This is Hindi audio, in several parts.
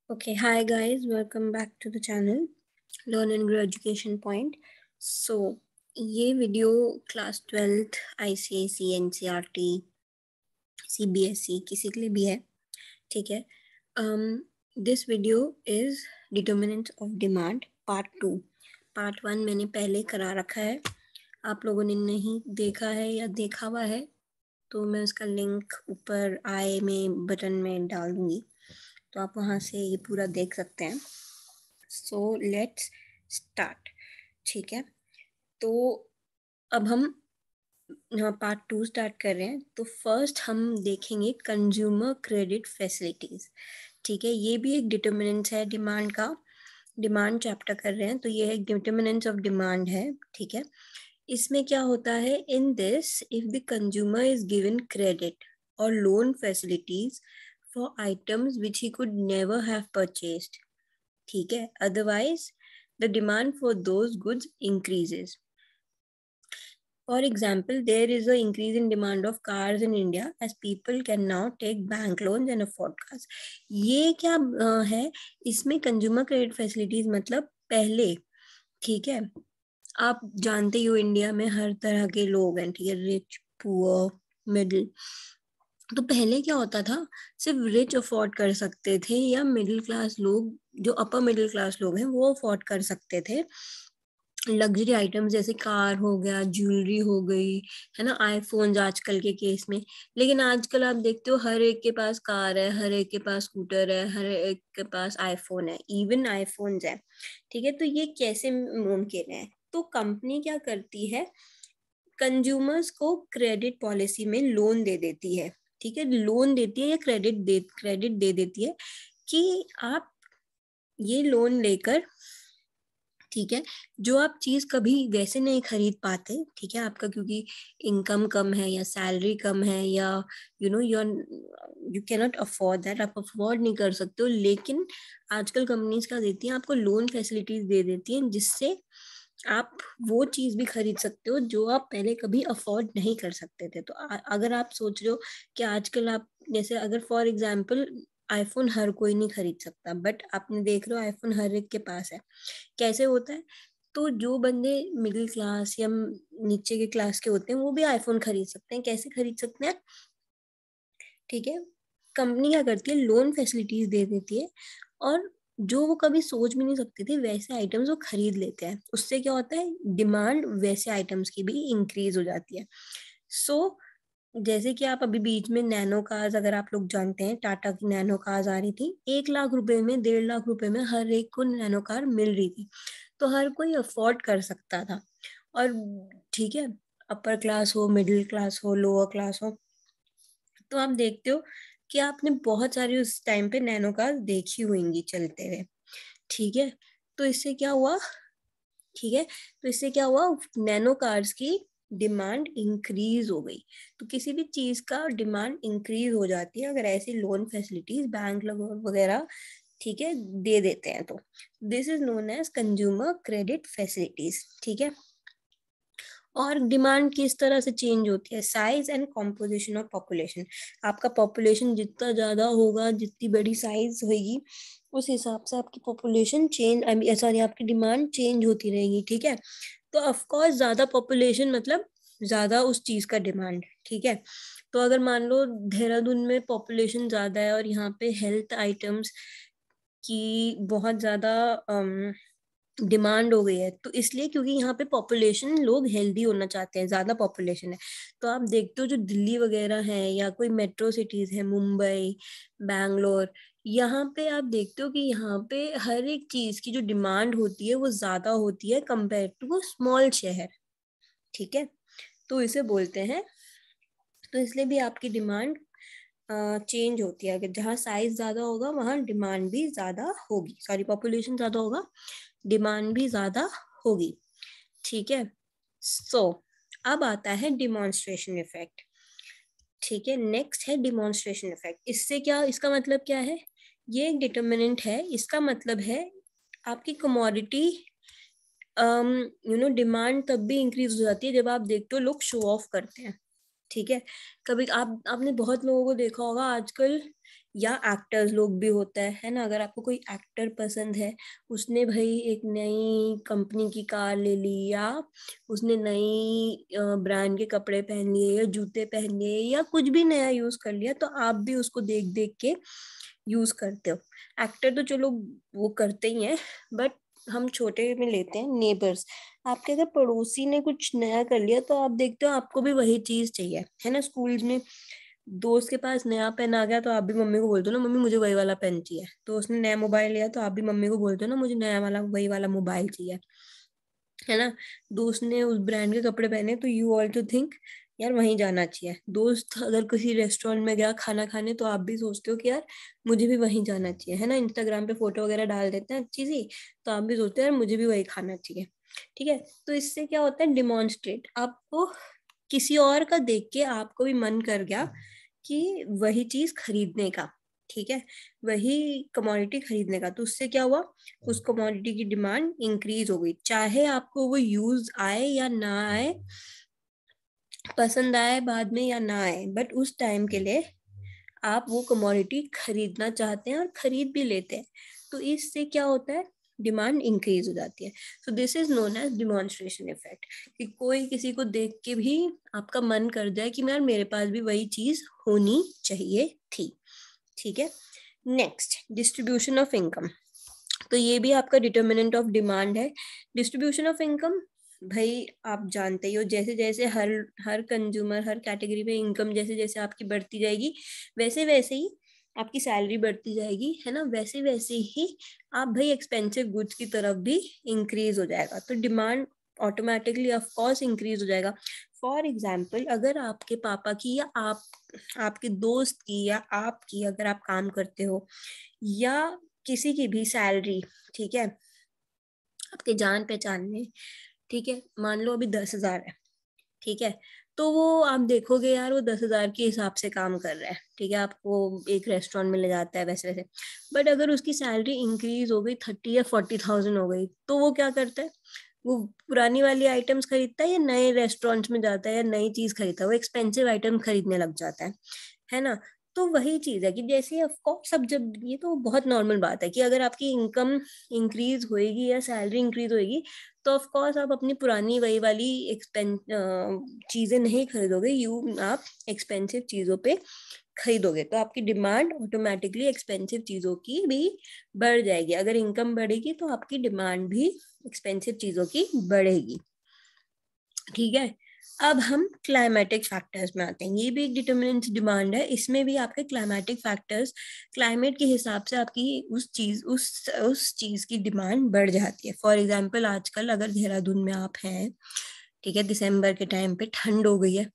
Okay, hi guys, welcome back to the channel Learn and Grow Education Point. So ये video class 12th ICSE NCERT CBSE किसी के लिए भी है, ठीक है। This video is determinants of demand part 2। Part 1 मैंने पहले करा रखा है, आप लोगों ने नहीं देखा है या देखा हुआ है तो मैं उसका लिंक ऊपर आई में बटन में डाल दूंगी, तो आप वहाँ से ये पूरा देख सकते हैं। सो लेट्स स्टार्ट, ठीक है। तो अब हम पार्ट 2 स्टार्ट कर रहे हैं। तो फर्स्ट हम देखेंगे कंज्यूमर क्रेडिट फैसिलिटीज, ठीक है। ये भी एक डिटर्मिनेंट है डिमांड का, डिमांड चैप्टर कर रहे हैं तो ये एक डिटर्मिनेंट्स ऑफ डिमांड है, ठीक है। इसमें क्या होता है, in this if the consumer is given credit और loan facilities for items which he could never have purchased, ठीक है, otherwise the demand for those goods increases. For example, there is an increase in demand of cars in India as people can now take bank loans and afford cars. ये क्या है, इसमें कंज्यूमर क्रेडिट फैसिलिटीज मतलब पहले, ठीक है, आप जानते हो इंडिया में हर तरह के लोग हैं, ठीक है, रिच पुअर मिडिल। तो पहले क्या होता था, सिर्फ रिच अफोर्ड कर सकते थे या मिडिल क्लास लोग, जो अपर मिडिल क्लास लोग हैं वो अफोर्ड कर सकते थे लग्जरी आइटम्स जैसे कार हो गया, ज्वेलरी हो गई, है ना, आईफोन आजकल के केस में। लेकिन आजकल आप देखते हो हर एक के पास कार है, हर एक के पास स्कूटर है, हर एक के पास आईफोन है, इवन आईफोन्स है, ठीक है। तो ये कैसे मुमकिन है, तो कंपनी क्या करती है, कंज्यूमर्स को क्रेडिट पॉलिसी में लोन दे देती है, ठीक है, लोन देती है या क्रेडिट दे देती है कि आप ये लोन लेकर, ठीक है, जो आप चीज कभी वैसे नहीं खरीद पाते, ठीक है, आपका क्योंकि इनकम कम है या सैलरी कम है या you can not afford that, आप अफोर्ड नहीं कर सकते हो, लेकिन आजकल कंपनीज क्या देती हैं, आपको लोन फैसिलिटीज दे देती हैं जिससे आप वो चीज भी खरीद सकते हो जो आप पहले कभी अफोर्ड नहीं कर सकते थे। तो अगर आप सोच रहे हो कि आजकल आप, जैसे अगर फॉर एग्जाम्पल आईफोन हर कोई नहीं खरीद सकता, बट आपने देख रहे हो आईफोन हर एक के पास है, कैसे होता है, तो जो बंदे मिडिल क्लास या नीचे के क्लास के होते हैं वो भी आईफोन खरीद सकते हैं। कैसे खरीद सकते हैं, ठीक है, कंपनी क्या करती है, लोन फैसिलिटीज दे देती है और जो वो कभी सोच भी नहीं सकते थे वैसे आइटम्स वो खरीद लेते हैं। उससे क्या होता है, डिमांड वैसे आइटम्स की भी इंक्रीज हो जाती है। सो जैसे कि आप अभी बीच में नैनो कार्स, अगर आप लोग जानते हैं, टाटा की नैनो कार्स आ रही थी, 1 लाख रुपए में, 1.5 लाख रुपए में हर एक को नैनो कार मिल रही थी, तो हर कोई अफोर्ड कर सकता था। और ठीक है, अपर क्लास हो, मिडिल क्लास हो, लोअर क्लास हो, तो आप देखते हो कि आपने बहुत सारी उस टाइम पे नैनो कार देखी होंगी चलते हुए, ठीक है। तो इससे क्या हुआ, ठीक है, तो इससे क्या हुआ, नैनो कार्स की डिमांड इंक्रीज हो गई। तो किसी भी चीज का डिमांड इंक्रीज हो जाती है अगर ऐसी लोन फैसिलिटीज बैंक वगैरह, ठीक है, दे देते हैं। तो this is known as consumer credit facilities, ठीक है। और डिमांड किस तरह से चेंज होती है, size and composition of population. आपका पॉपुलेशन जितना ज्यादा होगा, जितनी बड़ी साइज होगी, उस हिसाब से आपकी पॉपुलेशन चेंज, सॉरी, आपकी डिमांड चेंज होती रहेगी, ठीक है। तो ऑफ कोर्स ज्यादा पॉपुलेशन मतलब ज्यादा उस चीज का डिमांड, ठीक है। तो अगर मान लो देहरादून में पॉपुलेशन ज्यादा है और यहाँ पे हेल्थ आइटम्स की बहुत ज्यादा डिमांड हो गई है, तो इसलिए क्योंकि यहाँ पे पॉपुलेशन, लोग हेल्दी होना चाहते हैं, ज्यादा पॉपुलेशन है। तो आप देखते हो जो दिल्ली वगैरह है या कोई मेट्रो सिटीज है, मुंबई, बैंगलोर, यहाँ पे आप देखते हो कि यहाँ पे हर एक चीज की जो डिमांड होती है वो ज्यादा होती है कंपेयर टू वो स्मॉल शहर, ठीक है। तो इसे बोलते हैं, तो इसलिए भी आपकी डिमांड चेंज होती है। अगर जहाँ साइज ज्यादा होगा वहाँ डिमांड भी ज्यादा होगी, सॉरी, पॉपुलेशन ज्यादा होगा, डिमांड भी ज्यादा होगी, ठीक है। सो अब आता है डिमॉन्स्ट्रेशन इफेक्ट, ठीक है। नेक्स्ट है डिमॉन्स्ट्रेशन इफेक्ट। इससे क्या, इसका मतलब क्या है, ये एक डिटर्मिनेंट है, इसका मतलब है आपकी कमोडिटी, डिमांड तब भी इंक्रीज हो जाती है जब आप देखते हो लोग शो ऑफ करते हैं, ठीक है। कभी आपने बहुत लोगों को देखा होगा आजकल या एक्टर्स लोग भी होता है ना, अगर आपको कोई एक्टर पसंद है, उसने भाई एक नई कंपनी की कार ले ली, या उसने नई ब्रांड के कपड़े पहन लिए या जूते पहन लिए या कुछ भी नया यूज कर लिया, तो आप भी उसको देख देख के यूज करते हो। एक्टर तो चलो वो करते ही हैं, बट हम छोटे में लेते हैं नेबर्स। आपके अगर पड़ोसी ने कुछ नया कर लिया तो आप देखते हो आपको भी वही चीज चाहिए, है ना। स्कूल्स में दोस्त के पास नया पेन आ गया तो आप भी मम्मी को बोलते हो ना, मम्मी मुझे वही वाला पेन चाहिए। तो उसने नया मोबाइल लिया तो आप भी मम्मी को बोलते हो ना, मुझे नया वाला वही वाला मोबाइल चाहिए, है ना। दोस्त ने उस ब्रांड के कपड़े पहने तो यू ऑल्सो थिंक यार वहीं जाना चाहिए। दोस्त अगर किसी रेस्टोरेंट में गया खाना खाने तो आप भी सोचते हो कि यार मुझे भी वहीं जाना चाहिए, है ना। इंस्टाग्राम पे फोटो वगैरह डाल देते हैं अच्छी सी, तो आप भी सोचते हो यार मुझे भी वही खाना चाहिए। ठीक है, तो इससे क्या होता है, डिमॉन्स्ट्रेट, आपको किसी और का देख के आपको भी मन कर गया कि वही चीज खरीदने का। ठीक है, वही कमोडिटी खरीदने का, तो उससे क्या हुआ, उस कमोडिटी की डिमांड इंक्रीज हो गई। चाहे आपको वो यूज आए या ना आए, पसंद आए बाद में या ना आए, बट उस टाइम के लिए आप वो कमोडिटी खरीदना चाहते हैं और खरीद भी लेते हैं। तो इससे क्या होता है, डिमांड इंक्रीज हो जाती है। So this is known as demonstration effect, कि कोई किसी को देख के भी आपका मन कर जाए कि यार मेरे पास भी वही चीज होनी चाहिए थी। ठीक है, नेक्स्ट, डिस्ट्रीब्यूशन ऑफ इनकम। तो ये भी आपका डिटर्मिनेंट ऑफ डिमांड है। डिस्ट्रीब्यूशन ऑफ इनकम, भाई आप जानते ही हो, जैसे जैसे हर हर कंज्यूमर, हर कैटेगरी में इनकम जैसे जैसे आपकी बढ़ती जाएगी, वैसे वैसे ही आपकी सैलरी बढ़ती जाएगी, है ना। वैसे वैसे ही आप भाई एक्सपेंसिव गुड्स की तरफ भी इंक्रीज हो जाएगा, तो demand automatically off course increase हो जाएगा। फॉर एग्जाम्पल, अगर आपके पापा की या आपके दोस्त की या आपकी अगर आप काम करते हो, या किसी की भी सैलरी, ठीक है, आपके जान पहचान में, ठीक है, मान लो अभी 10,000 है, ठीक है, तो वो आप देखोगे यार वो 10,000 के हिसाब से काम कर रहा है, ठीक है, आपको एक रेस्टोरेंट में ले जाता है वैसे वैसे। बट अगर उसकी सैलरी इंक्रीज हो गई 30 या 40,000 हो गई, तो वो क्या करता है, वो पुरानी वाली आइटम्स खरीदता है या नए रेस्टोरेंट्स में जाता है या नई चीज खरीदता है, वो एक्सपेंसिव आइटम खरीदने लग जाता है ना। तो वही चीज है कि जैसे ऑफ कोर्स सब, जब ये तो बहुत नॉर्मल बात है कि अगर आपकी इनकम इंक्रीज होएगी या सैलरी इंक्रीज होएगी, तो ऑफ कोर्स आप अपनी पुरानी वही वाली एक्सपेंस चीजें नहीं खरीदोगे, आप एक्सपेंसिव चीजों पे खरीदोगे, तो आपकी डिमांड ऑटोमेटिकली एक्सपेंसिव चीजों की भी बढ़ जाएगी। अगर इनकम बढ़ेगी तो आपकी डिमांड भी एक्सपेंसिव चीजों की बढ़ेगी। ठीक है, अब हम क्लाइमेटिक फैक्टर्स में आते हैं। ये भी एक डिटर्मिनेंट डिमांड है, इसमें भी आपके क्लाइमेटिक फैक्टर्स, क्लाइमेट के हिसाब से आपकी उस चीज की डिमांड बढ़ जाती है। फॉर एग्जांपल, आजकल अगर देहरादून में आप हैं, ठीक है, दिसंबर के टाइम पे ठंड हो गई है,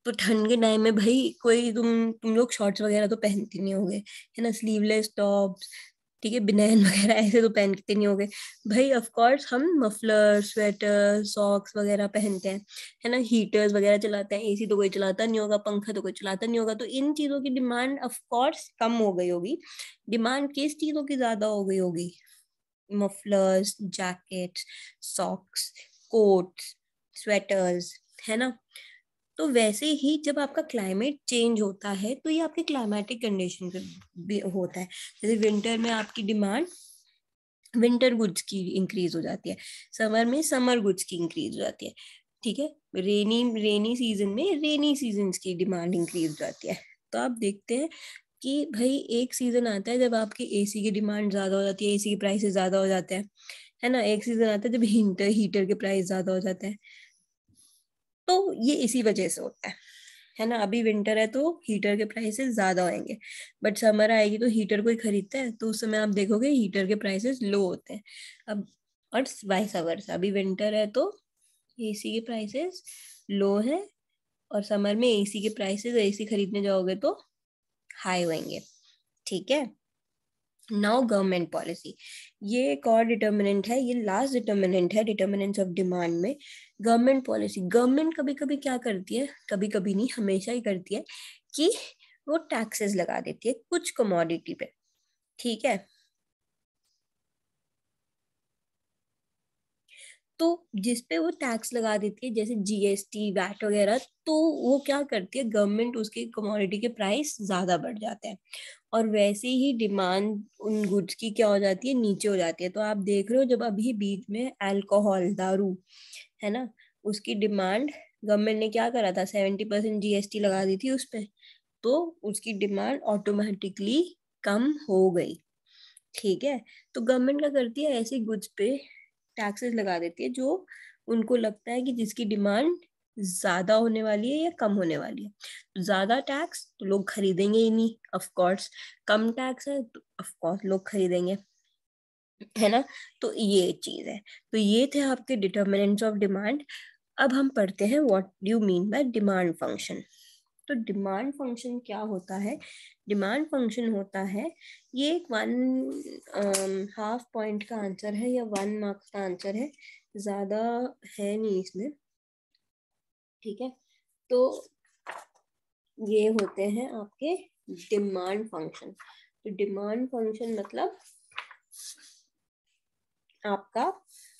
तो ठंड के टाइम में भाई कोई तुम लोग शॉर्ट्स वगैरह तो पहनते नहीं होगे, है ना, स्लीवलेस टॉप्स, ठीक है, बिनैन वगैरह ऐसे तो पहनते नहीं होगे। भाई ऑफ कोर्स हम मफलर, स्वेटर, सॉक्स वगैरह पहनते हैं, है ना, हीटर्स वगैरह चलाते हैं, एसी तो कोई चलाता नहीं होगा, पंखा तो कोई चलाता नहीं होगा, तो इन चीजों की डिमांड ऑफ कोर्स कम हो गई होगी। डिमांड किस चीजों की ज्यादा हो गई होगी, mufflers, jackets, socks, quotes, sweaters, है ना। तो वैसे ही जब आपका क्लाइमेट चेंज होता है तो ये आपके क्लाइमेटिक कंडीशन पे भी होता है। जैसे विंटर में आपकी डिमांड विंटर गुड्स की इंक्रीज हो जाती है, समर में समर गुड्स की इंक्रीज हो जाती है, ठीक है, रेनी रेनी सीजन में रेनी सीजन की डिमांड इंक्रीज हो जाती है। तो आप देखते हैं कि भाई एक सीजन आता है जब आपकी एसी की डिमांड ज्यादा हो जाती है, एसी के प्राइसेस ज्यादा हो जाते हैं, है ना। एक सीजन आता है जब हीटर हीटर के प्राइस ज्यादा हो जाते हैं। तो ये इसी वजह से होता है ना। अभी विंटर है तो हीटर के प्राइसेस ज्यादा होंगे, बट समर आएगी तो हीटर कोई खरीदता है, तो उस समय आप देखोगे हीटर के प्राइसेस लो होते हैं। अब और वाइस वर्सा, अभी विंटर है तो एसी के प्राइसेस लो है, और समर में एसी के प्राइसेस, एसी खरीदने जाओगे तो हाई होंगे। ठीक है, नाउ गवर्नमेंट पॉलिसी, ये एक और डिटर्मिनेंट है, ये लास्ट डिटर्मिनेंट है डिटर्मिनेंट्स ऑफ डिमांड में। गवर्नमेंट पॉलिसी, गवर्नमेंट कभी कभी क्या करती है, कभी कभी नहीं हमेशा ही करती है, कि वो टैक्सेस लगा देती है कुछ कमोडिटी पे। ठीक है, तो जिसपे वो टैक्स लगा देती है जैसे जीएसटी वैट वगैरह, तो वो क्या करती है गवर्नमेंट, उसके कमोडिटी के प्राइस ज्यादा बढ़ जाते हैं और वैसे ही डिमांड उन गुड्स की क्या हो जाती है, नीचे हो जाती है। तो आप देख रहे हो जब अभी बीच में अल्कोहल दारू है ना, उसकी डिमांड गवर्नमेंट ने क्या करा था, 70% जीएसटी लगा दी थी उस पे, तो उसकी डिमांड ऑटोमेटिकली कम हो गई। ठीक है, तो गवर्नमेंट क्या करती है, ऐसे गुड्स पे टैक्सेस लगा देती है जो उनको लगता है कि जिसकी डिमांड ज्यादा होने वाली है या कम होने वाली है। तो ज्यादा टैक्स तो लोग खरीदेंगे ही नहीं ऑफ कोर्स, कम टैक्स है तो ऑफ कोर्स लोग खरीदेंगे, है ना। तो ये चीज है। तो ये थे आपके डिटर्मिनेंट्स ऑफ डिमांड। अब हम पढ़ते हैं what do mean by demand function. तो डिमांड फंक्शन क्या होता है, डिमांड फंक्शन होता है, ये एक 1.5 पॉइंट का आंसर है या 1 मार्क्स का आंसर है, ज्यादा है नहीं इसमें। ठीक है, तो ये होते हैं आपके डिमांड फंक्शन। तो डिमांड फंक्शन मतलब आपका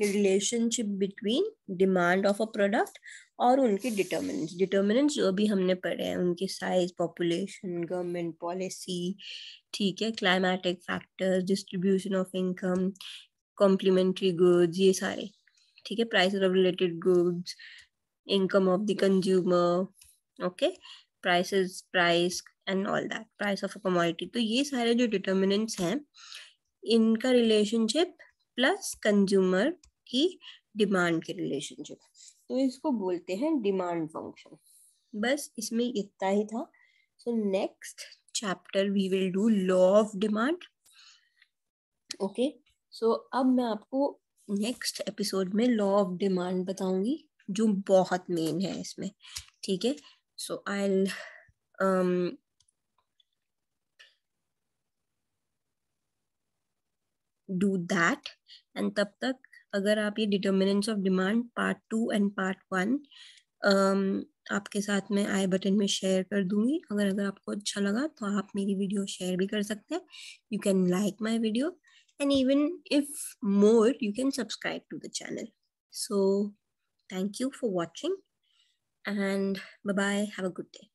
relationship between demand of a product और उनके डिटर्मिनेंट्स। डिटर्मिनेंट्स जो भी हमने पढ़े हैं, उनके साइज, पॉपुलेशन, गवर्नमेंट पॉलिसी, ठीक है, climatic factors, distribution of income, complementary goods, ये सारे, ठीक है, price of related goods, income of the consumer, okay, prices, price and all that, price of a commodity. तो ये सारे जो डिटर्मिनेंट्स हैं, इनका रिलेशनशिप प्लस कंज्यूमर की डिमांड के रिलेशनशिप, तो इसको बोलते हैं डिमांड फंक्शन। बस इसमें इतना ही था। So next chapter we will do law of demand. Okay, so अब मैं आपको नेक्स्ट एपिसोड में लॉ ऑफ डिमांड बताऊंगी जो बहुत मेन है इसमें। ठीक है, so I do that. And तब तक अगर आप ये determinants of demand part 2 and part 1 आपके साथ में आई बटन में शेयर कर दूंगी। अगर आपको अच्छा लगा तो आप मेरी वीडियो शेयर भी कर सकते हैं। You can like my video and even if more you can subscribe to the channel. So thank you for watching and bye bye, have a good day.